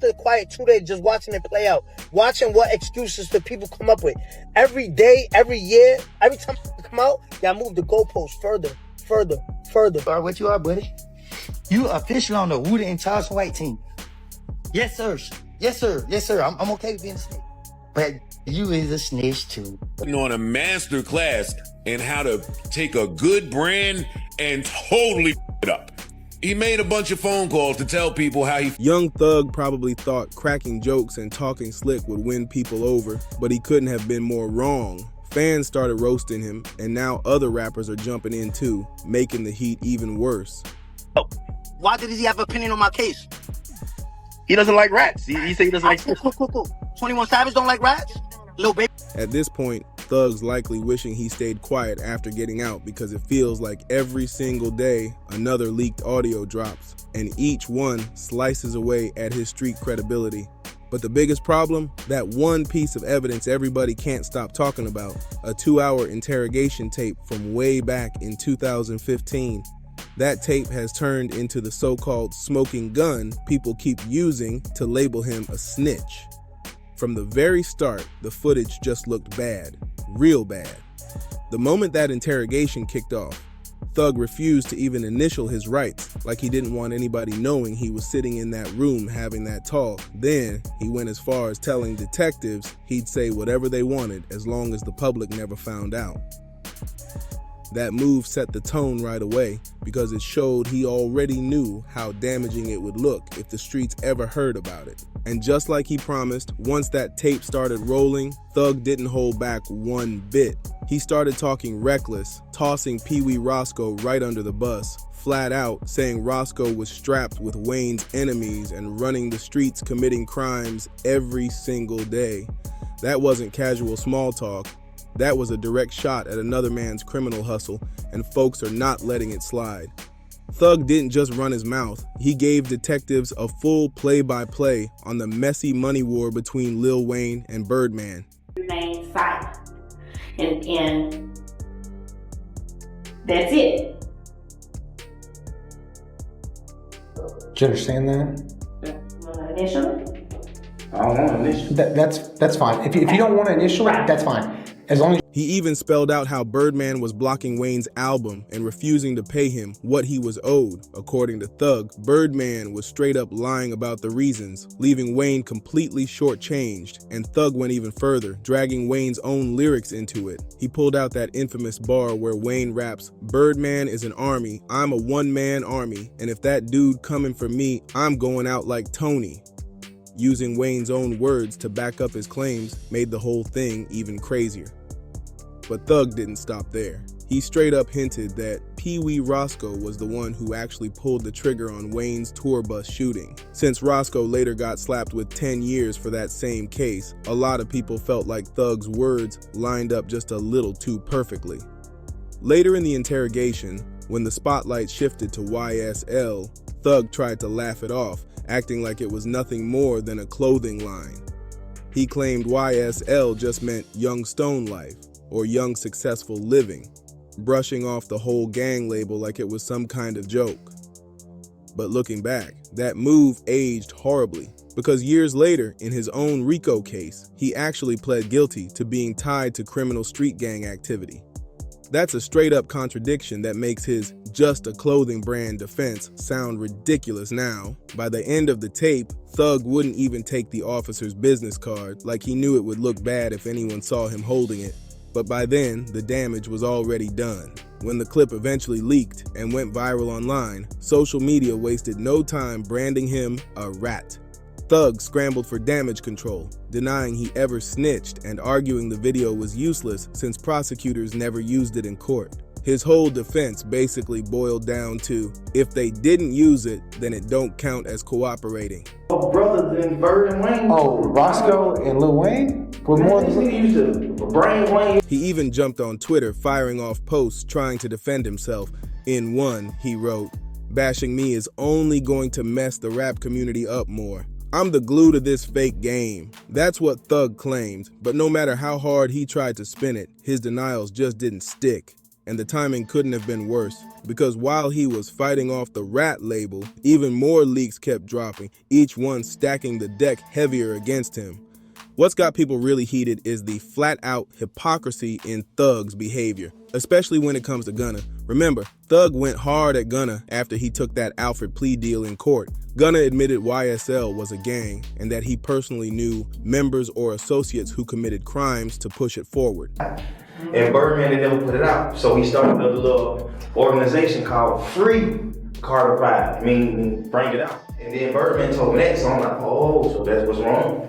stood quiet 2 days just watching it play out, watching what excuses the people come up with. Every day, every year, every time I come out, y'all move the goalposts further. What you are, buddy? You official on the Wooden and Charles White team. Yes, sir. Yes, sir. Yes, sir. I'm okay with being a snitch. But you is a snitch, too. On a master class in how to take a good brand and totally it up. He made a bunch of phone calls to tell people how he... Young Thug probably thought cracking jokes and talking slick would win people over, but he couldn't have been more wrong. Fans started roasting him, and now other rappers are jumping in too, making the heat even worse. Oh, why did he have an opinion on my case? He doesn't like rats. He said he doesn't like... Cool. 21 Savage don't like rats? Lil Baby. At this point, Thug's likely wishing he stayed quiet after getting out because it feels like every single day another leaked audio drops, and each one slices away at his street credibility. But the biggest problem? That one piece of evidence everybody can't stop talking about, a 2-hour interrogation tape from way back in 2015. That tape has turned into the so-called smoking gun people keep using to label him a snitch. From the very start, the footage just looked bad, real bad. The moment that interrogation kicked off, Thug refused to even initial his rights, like he didn't want anybody knowing he was sitting in that room having that talk. Then, he went as far as telling detectives he'd say whatever they wanted as long as the public never found out. That move set the tone right away because it showed he already knew how damaging it would look if the streets ever heard about it. And just like he promised, once that tape started rolling, Thug didn't hold back one bit. He started talking reckless, tossing Pee Wee Roscoe right under the bus, flat out saying Roscoe was strapped with Wayne's enemies and running the streets committing crimes every single day. That wasn't casual small talk. That was a direct shot at another man's criminal hustle, and folks are not letting it slide. Thug didn't just run his mouth, he gave detectives a full play-by-play on the messy money war between Lil Wayne and Birdman. Remain silent. And that's it. Do you understand that? Initially? I don't want to initial. That's fine. If you don't want to initial it, that's fine. As long as he even spelled out how Birdman was blocking Wayne's album and refusing to pay him what he was owed. According to Thug, Birdman was straight up lying about the reasons, leaving Wayne completely shortchanged, and Thug went even further, dragging Wayne's own lyrics into it. He pulled out that infamous bar where Wayne raps, "Birdman is an army, I'm a one-man army, and if that dude coming for me, I'm going out like Tony." Using Wayne's own words to back up his claims made the whole thing even crazier. But Thug didn't stop there. He straight up hinted that Pee Wee Roscoe was the one who actually pulled the trigger on Wayne's tour bus shooting. Since Roscoe later got slapped with 10 years for that same case, a lot of people felt like Thug's words lined up just a little too perfectly. Later in the interrogation, when the spotlight shifted to YSL, Thug tried to laugh it off, acting like it was nothing more than a clothing line. He claimed YSL just meant Young Stone Life, or Young Successful Living, brushing off the whole gang label like it was some kind of joke. But looking back, that move aged horribly, because years later, in his own RICO case, he actually pled guilty to being tied to criminal street gang activity. That's a straight-up contradiction that makes his just a clothing brand defense sound ridiculous now. By the end of the tape, Thug wouldn't even take the officer's business card, like he knew it would look bad if anyone saw him holding it. But by then, the damage was already done. When the clip eventually leaked and went viral online, social media wasted no time branding him a rat. Thug scrambled for damage control, denying he ever snitched and arguing the video was useless since prosecutors never used it in court. His whole defense basically boiled down to, if they didn't use it, then it don't count as cooperating. Oh, brothers than Bird and Wayne. Oh, Roscoe and Lil Wayne were more than used to brain Wayne. He even jumped on Twitter firing off posts trying to defend himself. In one, he wrote, "Bashing me is only going to mess the rap community up more. I'm the glue to this fake game." That's what Thug claimed, but no matter how hard he tried to spin it, his denials just didn't stick. And the timing couldn't have been worse, because while he was fighting off the Rat label, even more leaks kept dropping, each one stacking the deck heavier against him. What's got people really heated is the flat-out hypocrisy in Thug's behavior, especially when it comes to Gunna. Remember, Thug went hard at Gunna after he took that Alfred plea deal in court. Gunna admitted YSL was a gang and that he personally knew members or associates who committed crimes to push it forward. And Birdman, they never put it out. So he started a little organization called Free Carter 5, meaning bring it out. And then Birdman told me that, so I'm like, oh, so that's what's wrong.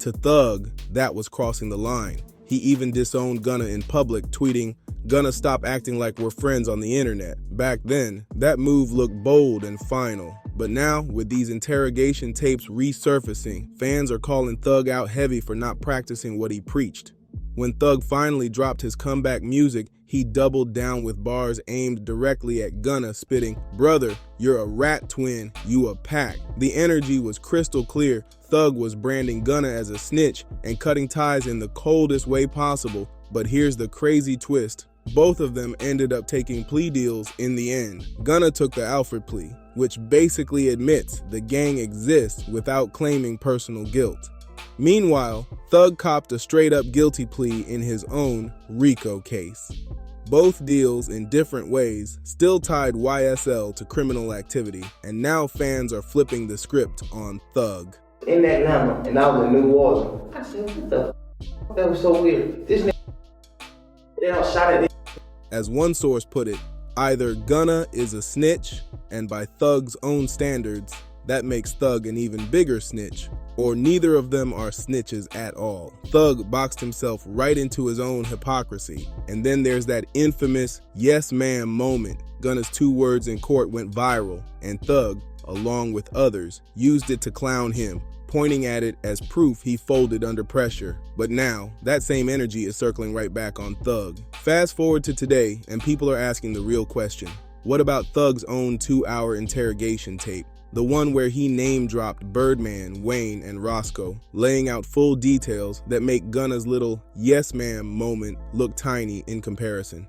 To Thug, that was crossing the line. He even disowned Gunna in public, tweeting, "Gunna, stop acting like we're friends on the internet." Back then, that move looked bold and final. But now, with these interrogation tapes resurfacing, fans are calling Thug out heavy for not practicing what he preached. When Thug finally dropped his comeback music, he doubled down with bars aimed directly at Gunna, spitting, "Brother, you're a rat twin, you a pack." The energy was crystal clear. Thug was branding Gunna as a snitch and cutting ties in the coldest way possible. But here's the crazy twist. Both of them ended up taking plea deals in the end. Gunna took the Alfred plea, which basically admits the gang exists without claiming personal guilt. Meanwhile, Thug copped a straight-up guilty plea in his own RICO case. Both deals, in different ways, still tied YSL to criminal activity, and now fans are flipping the script on Thug. In that number, and I was in New Orleans. I said, what the f? That was so weird. This nigga, they all shot at this. As one source put it, either Gunna is a snitch, and by Thug's own standards, that makes Thug an even bigger snitch, or neither of them are snitches at all. Thug boxed himself right into his own hypocrisy. And then there's that infamous "yes ma'am" moment. Gunna's 2 words in court went viral, and Thug, along with others, used it to clown him, pointing at it as proof he folded under pressure. But now, that same energy is circling right back on Thug. Fast forward to today, and people are asking the real question. What about Thug's own 2-hour interrogation tape? The one where he name-dropped Birdman, Wayne, and Roscoe, laying out full details that make Gunna's little "yes ma'am" moment look tiny in comparison.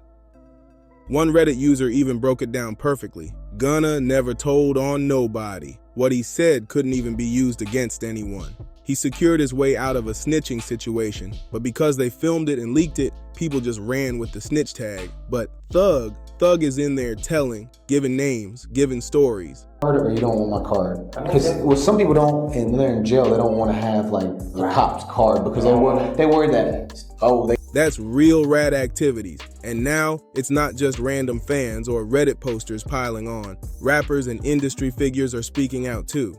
One Reddit user even broke it down perfectly. Gunna never told on nobody. What he said couldn't even be used against anyone. He secured his way out of a snitching situation, but because they filmed it and leaked it, people just ran with the snitch tag. But Thug is in there telling, giving names, giving stories. Or you don't want my card. Because some people don't, and they're in jail, they don't want to have like the cop's card because they worry that, That's real rat activities. And now, it's not just random fans or Reddit posters piling on. Rappers and industry figures are speaking out too.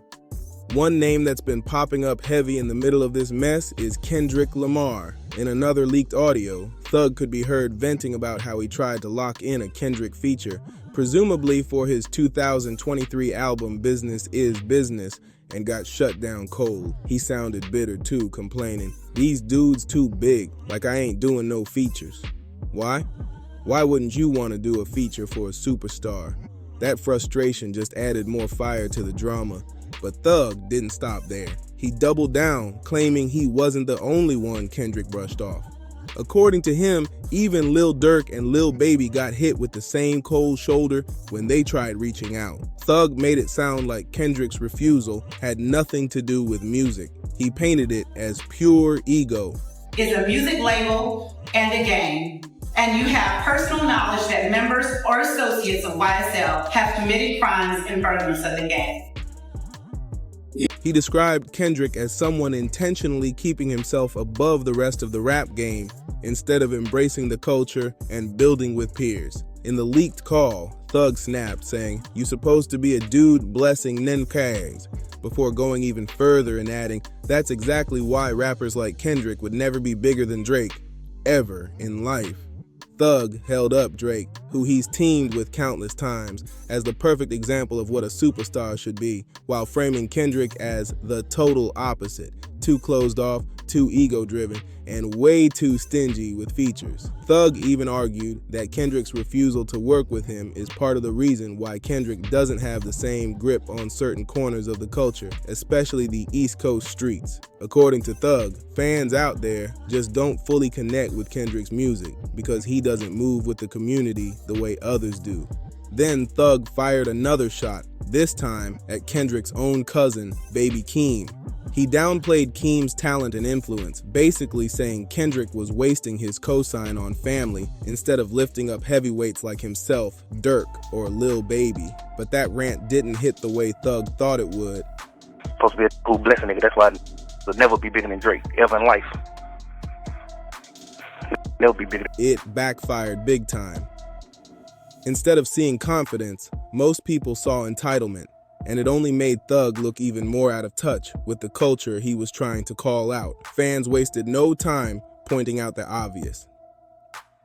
One name that's been popping up heavy in the middle of this mess is Kendrick Lamar. In another leaked audio, Thug could be heard venting about how he tried to lock in a Kendrick feature, presumably for his 2023 album Business Is Business, and got shut down cold. He sounded bitter too, complaining, "These dudes too big, like I ain't doing no features." Why? Why wouldn't you want to do a feature for a superstar? That frustration just added more fire to the drama. But Thug didn't stop there. He doubled down, claiming he wasn't the only one Kendrick brushed off. According to him, even Lil Durk and Lil Baby got hit with the same cold shoulder when they tried reaching out. Thug made it sound like Kendrick's refusal had nothing to do with music. He painted it as pure ego. It's a music label and a gang, and you have personal knowledge that members or associates of YSL have committed crimes in furtherance of the gang. He described Kendrick as someone intentionally keeping himself above the rest of the rap game instead of embracing the culture and building with peers. In the leaked call, Thug snapped, saying, "You supposed to be a dude blessing Nenkags," before going even further and adding, "That's exactly why rappers like Kendrick would never be bigger than Drake, ever in life." Thug held up Drake, who he's teamed with countless times, as the perfect example of what a superstar should be, while framing Kendrick as the total opposite, too closed off, too ego-driven, and way too stingy with features. Thug even argued that Kendrick's refusal to work with him is part of the reason why Kendrick doesn't have the same grip on certain corners of the culture, especially the East Coast streets. According to Thug, fans out there just don't fully connect with Kendrick's music because he doesn't move with the community the way others do. Then Thug fired another shot, this time at Kendrick's own cousin, Baby Keem. He downplayed Keem's talent and influence, basically saying Kendrick was wasting his cosign on family instead of lifting up heavyweights like himself, Dirk, or Lil Baby. But that rant didn't hit the way Thug thought it would. Supposed to be a cool blessing nigga, that's why I'll never be bigger than Drake, ever in life. Never be bigger. It backfired big time. Instead of seeing confidence, most people saw entitlement, and it only made Thug look even more out of touch with the culture he was trying to call out. Fans wasted no time pointing out the obvious.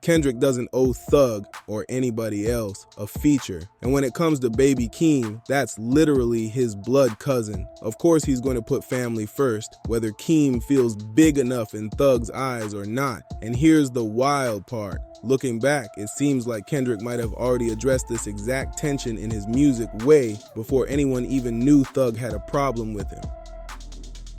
Kendrick doesn't owe Thug or anybody else a feature, and when it comes to Baby Keem, that's literally his blood cousin. Of course he's going to put family first, whether Keem feels big enough in Thug's eyes or not. And here's the wild part. Looking back, it seems like Kendrick might have already addressed this exact tension in his music way before anyone even knew Thug had a problem with him.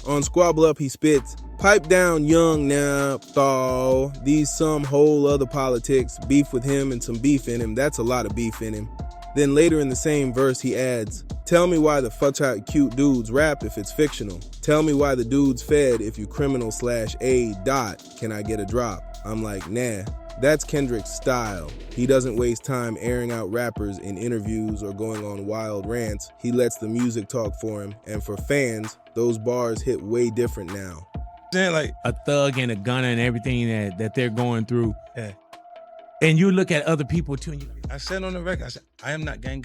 On Squabble Up, he spits, "Pipe down, young now, thaw. These some whole other politics. Beef with him and some beef in him. That's a lot of beef in him." Then later in the same verse, he adds, "Tell me why the fuck out cute dudes rap if it's fictional. Tell me why the dudes fed if you criminal/A dot. Can I get a drop?" I'm like, nah. That's Kendrick's style. He doesn't waste time airing out rappers in interviews or going on wild rants. He lets the music talk for him, and for fans, those bars hit way different now. Like a Thug and a Gunna and everything that they're going through. Yeah. And you look at other people too, and I said on the record, I said, I am not gang.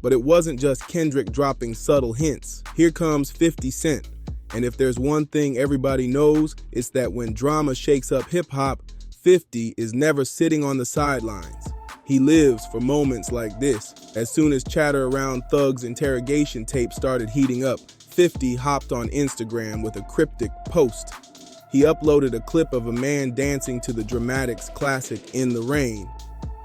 But it wasn't just Kendrick dropping subtle hints. Here comes 50 Cent. And if there's one thing everybody knows, it's that when drama shakes up hip-hop, 50 is never sitting on the sidelines. He lives for moments like this. As soon as chatter around Thug's interrogation tape started heating up, 50 hopped on Instagram with a cryptic post. He uploaded a clip of a man dancing to the Dramatics classic In the Rain.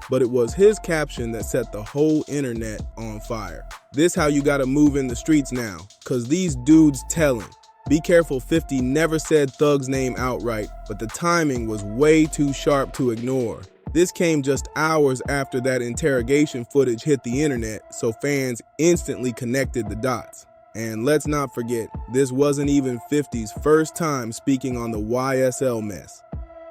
But it was his caption that set the whole internet on fire. This how you gotta move in the streets now, cause these dudes telling. Be careful, 50 never said Thug's name outright, but the timing was way too sharp to ignore. This came just hours after that interrogation footage hit the internet, so fans instantly connected the dots. And let's not forget, this wasn't even 50's first time speaking on the YSL mess.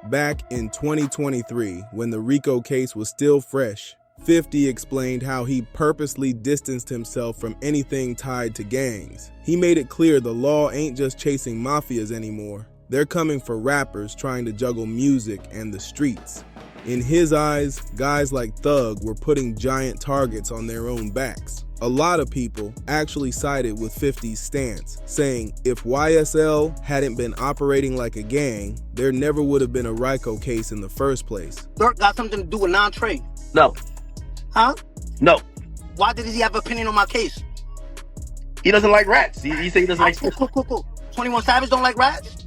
Back in 2023, when the RICO case was still fresh, 50 explained how he purposely distanced himself from anything tied to gangs. He made it clear the law ain't just chasing mafias anymore. They're coming for rappers trying to juggle music and the streets. In his eyes, guys like Thug were putting giant targets on their own backs. A lot of people actually sided with 50's stance, saying if YSL hadn't been operating like a gang, there never would have been a RICO case in the first place. Dirk got something to do with non-trade. No. Huh? No. Why did he have an opinion on my case? He doesn't like rats. He said he doesn't like... Cool. 21 Savage don't like rats?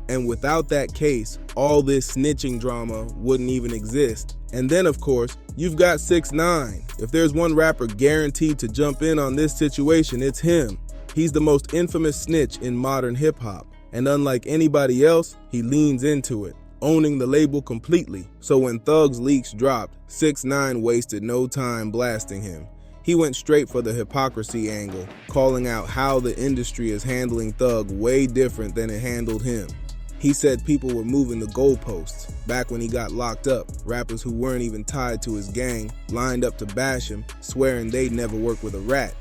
And without that case, all this snitching drama wouldn't even exist. And then, of course, you've got 6ix9ine. If there's one rapper guaranteed to jump in on this situation, it's him. He's the most infamous snitch in modern hip-hop. And unlike anybody else, he leans into it, owning the label completely. So when Thug's leaks dropped, 6ix9ine wasted no time blasting him. He went straight for the hypocrisy angle, calling out how the industry is handling Thug way different than it handled him. He said people were moving the goalposts. Back when he got locked up, rappers who weren't even tied to his gang lined up to bash him, swearing they'd never work with a rat.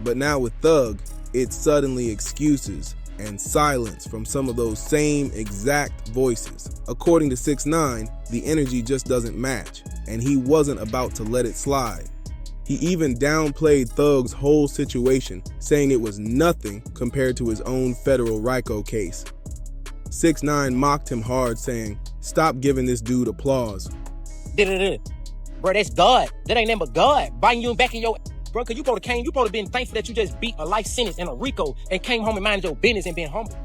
But now with Thug, it's suddenly excuses and silence from some of those same exact voices. According to 6ix9ine, the energy just doesn't match, and he wasn't about to let it slide. He even downplayed Thug's whole situation, saying it was nothing compared to his own federal RICO case. 6ix9ine mocked him hard, saying, "Stop giving this dude applause." Bro, that's God. That ain't nothing but God biting you back in your bro, cause you supposed to been thankful that you just beat a life sentence and a RICO and came home and minded your business and been humble.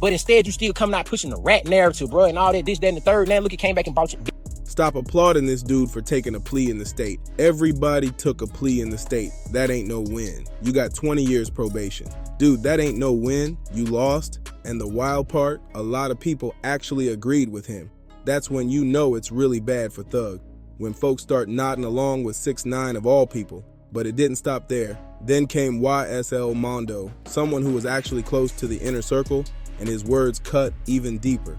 But instead, you still coming out pushing the rat narrative, bro, and all that, this, that, and the third. Now look, it came back and brought you. Stop applauding this dude for taking a plea in the state. Everybody took a plea in the state. That ain't no win. You got 20 years probation. Dude, that ain't no win. You lost. And the wild part, a lot of people actually agreed with him. That's when you know it's really bad for Thug. When folks start nodding along with 6ix9ine of all people. But it didn't stop there. Then came YSL Mondo, someone who was actually close to the inner circle, and his words cut even deeper.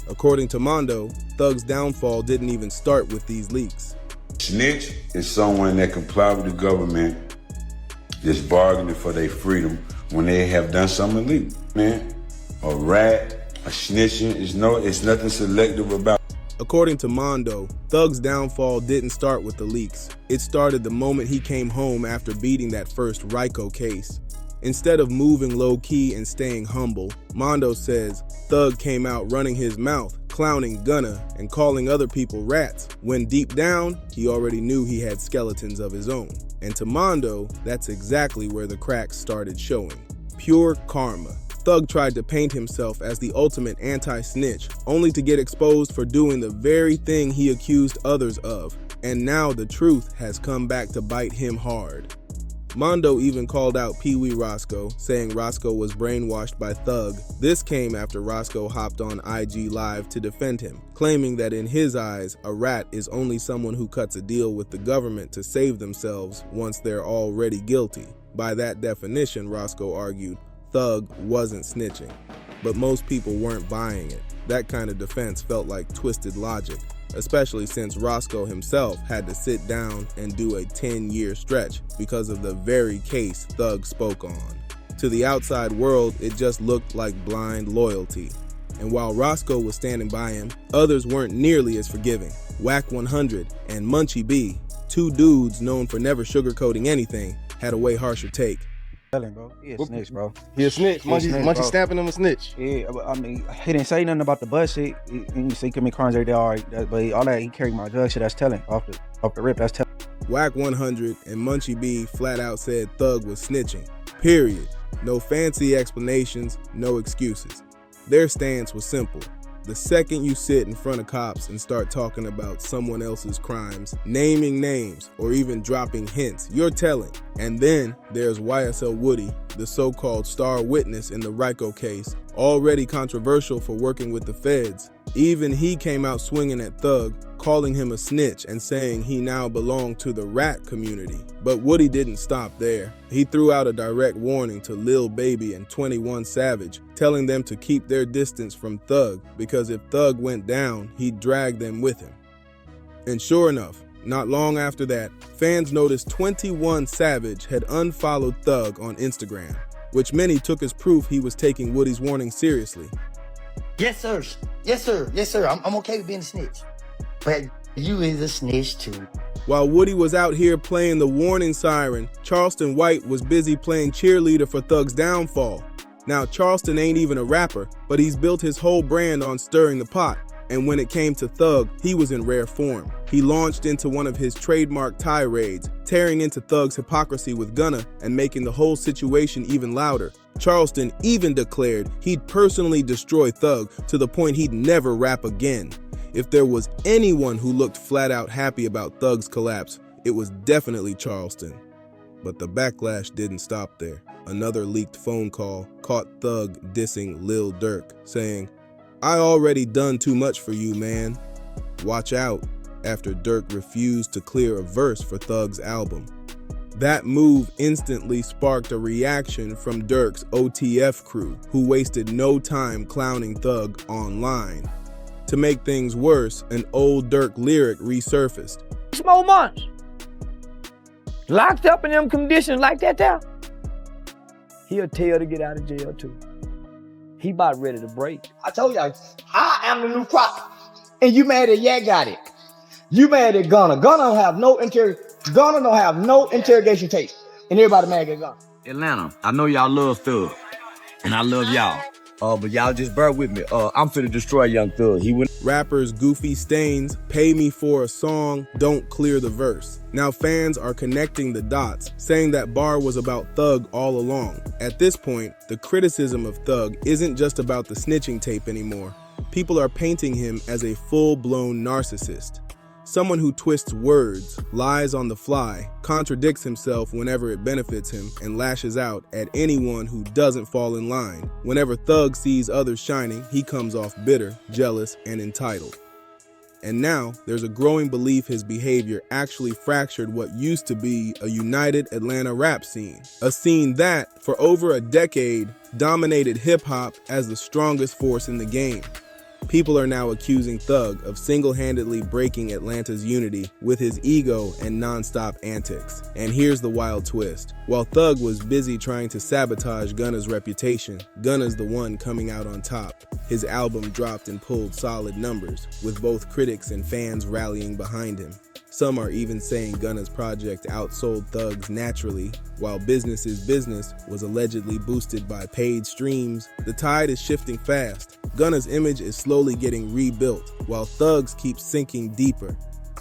According to Mondo, Thug's downfall didn't even start with these leaks. Snitch is someone that comply with the government, just bargaining for their freedom when they have done something illegal. Man, a rat, a snitching, it's nothing selective about. According to Mondo, Thug's downfall didn't start with the leaks. It started the moment he came home after beating that first RICO case. Instead of moving low-key and staying humble, Mondo says Thug came out running his mouth, clowning Gunna, and calling other people rats, when deep down, he already knew he had skeletons of his own. And to Mondo, that's exactly where the cracks started showing. Pure karma. Thug tried to paint himself as the ultimate anti-snitch, only to get exposed for doing the very thing he accused others of. And now the truth has come back to bite him hard. Mondo even called out Pee Wee Roscoe, saying Roscoe was brainwashed by Thug. This came after Roscoe hopped on IG Live to defend him, claiming that in his eyes, a rat is only someone who cuts a deal with the government to save themselves once they're already guilty. By that definition, Roscoe argued, Thug wasn't snitching. But most people weren't buying it. That kind of defense felt like twisted logic, especially since Roscoe himself had to sit down and do a 10-year stretch because of the very case Thug spoke on. To the outside world, it just looked like blind loyalty. And while Roscoe was standing by him, others weren't nearly as forgiving. Whack 100 and Munchie B, two dudes known for never sugarcoating anything, had a way harsher take. Bro. He a snitch, bro. He a snitch. Munchie stamping him a snitch. Yeah, I mean, he didn't say nothing about the bus shit. He say commit crimes every day, all right. But all that, he carried my drug shit, that's telling. Off the rip, that's telling. Whack 100 and Munchie B flat out said Thug was snitching. Period. No fancy explanations, no excuses. Their stance was simple. The second you sit in front of cops and start talking about someone else's crimes, naming names, or even dropping hints, you're telling. And then there's YSL Woody, the so-called star witness in the RICO case, already controversial for working with the feds. Even he came out swinging at Thug, calling him a snitch and saying he now belonged to the rat community. But Woody didn't stop there. He threw out a direct warning to Lil Baby and 21 Savage, telling them to keep their distance from Thug because if Thug went down, he'd drag them with him. And sure enough, not long after that, fans noticed 21 Savage had unfollowed Thug on Instagram, which many took as proof he was taking Woody's warning seriously. Yes, sir. Yes, sir. Yes, sir. I'm okay with being a snitch. But you is a snitch too. While Woody was out here playing the warning siren, Charleston White was busy playing cheerleader for Thug's downfall. Now, Charleston ain't even a rapper, but he's built his whole brand on stirring the pot. And when it came to Thug, he was in rare form. He launched into one of his trademark tirades, tearing into Thug's hypocrisy with Gunna and making the whole situation even louder. Charleston even declared he'd personally destroy Thug to the point he'd never rap again. If there was anyone who looked flat out happy about Thug's collapse, it was definitely Charleston. But the backlash didn't stop there. Another leaked phone call caught Thug dissing Lil Durk, saying, "I already done too much for you, man. Watch out," after Durk refused to clear a verse for Thug's album. That move instantly sparked a reaction from Durk's OTF crew, who wasted no time clowning Thug online. To make things worse, an old Durk lyric resurfaced. 6 more months. Locked up in them conditions like that there. He'll tell to get out of jail too. He about ready to break. I told y'all, I am the new crop. And you mad that Yak got it. You mad at Gunna. Gunna don't have no interrogation tape. And everybody mad at Gunna. Atlanta, I know y'all love Thug. And I love y'all. But y'all just bear with me. I'm finna destroy Young Thug. Rappers Goofy Stains, Pay Me for a Song, Don't Clear the Verse. Now fans are connecting the dots, saying that bar was about Thug all along. At this point, the criticism of Thug isn't just about the snitching tape anymore. People are painting him as a full-blown narcissist. Someone who twists words, lies on the fly, contradicts himself whenever it benefits him, and lashes out at anyone who doesn't fall in line. Whenever Thug sees others shining, he comes off bitter, jealous, and entitled. And now, there's a growing belief his behavior actually fractured what used to be a united Atlanta rap scene. A scene that, for over a decade, dominated hip-hop as the strongest force in the game. People are now accusing Thug of single-handedly breaking Atlanta's unity with his ego and non-stop antics. And here's the wild twist. While Thug was busy trying to sabotage Gunna's reputation, Gunna's the one coming out on top. His album dropped and pulled solid numbers, with both critics and fans rallying behind him. Some are even saying Gunna's project outsold Thug's naturally, while Business is Business was allegedly boosted by paid streams. The tide is shifting fast. Gunna's image is slowly getting rebuilt, while Thug's keeps sinking deeper.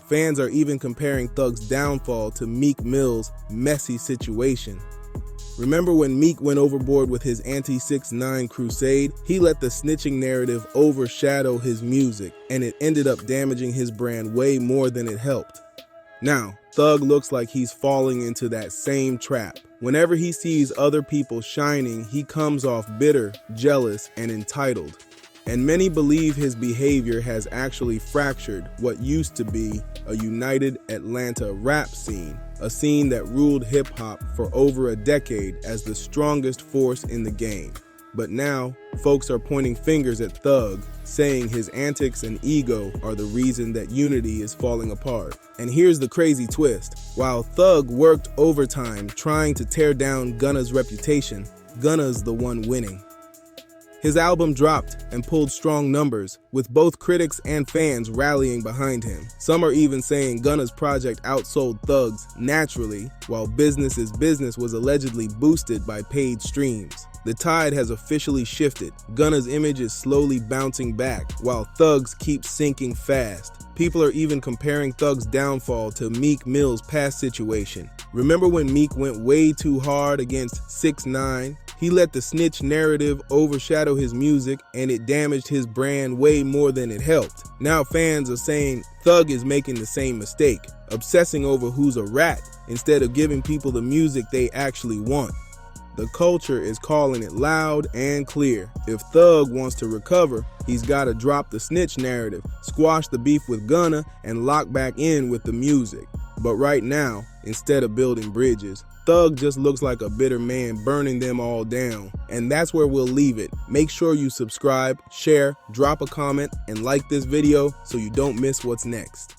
Fans are even comparing Thug's downfall to Meek Mill's messy situation. Remember when Meek went overboard with his anti-6ix9ine crusade? He let the snitching narrative overshadow his music, and it ended up damaging his brand way more than it helped. Now, Thug looks like he's falling into that same trap. Whenever he sees other people shining, he comes off bitter, jealous, and entitled. And many believe his behavior has actually fractured what used to be a united Atlanta rap scene, a scene that ruled hip-hop for over a decade as the strongest force in the game. But now, folks are pointing fingers at Thug, saying his antics and ego are the reason that unity is falling apart. And here's the crazy twist. While Thug worked overtime trying to tear down Gunna's reputation, Gunna's the one winning. His album dropped and pulled strong numbers, with both critics and fans rallying behind him. Some are even saying Gunna's project outsold Thug's naturally, while Business is Business was allegedly boosted by paid streams. The tide has officially shifted. Gunna's image is slowly bouncing back, while Thug's keeps sinking fast. People are even comparing Thug's downfall to Meek Mill's past situation. Remember when Meek went way too hard against 6ix9ine? He let the snitch narrative overshadow his music, and it damaged his brand way more than it helped. Now fans are saying Thug is making the same mistake, obsessing over who's a rat instead of giving people the music they actually want. The culture is calling it loud and clear. If Thug wants to recover, he's got to drop the snitch narrative, squash the beef with Gunna, and lock back in with the music. But right now, instead of building bridges, Thug just looks like a bitter man burning them all down. And that's where we'll leave it. Make sure you subscribe, share, drop a comment, and like this video so you don't miss what's next.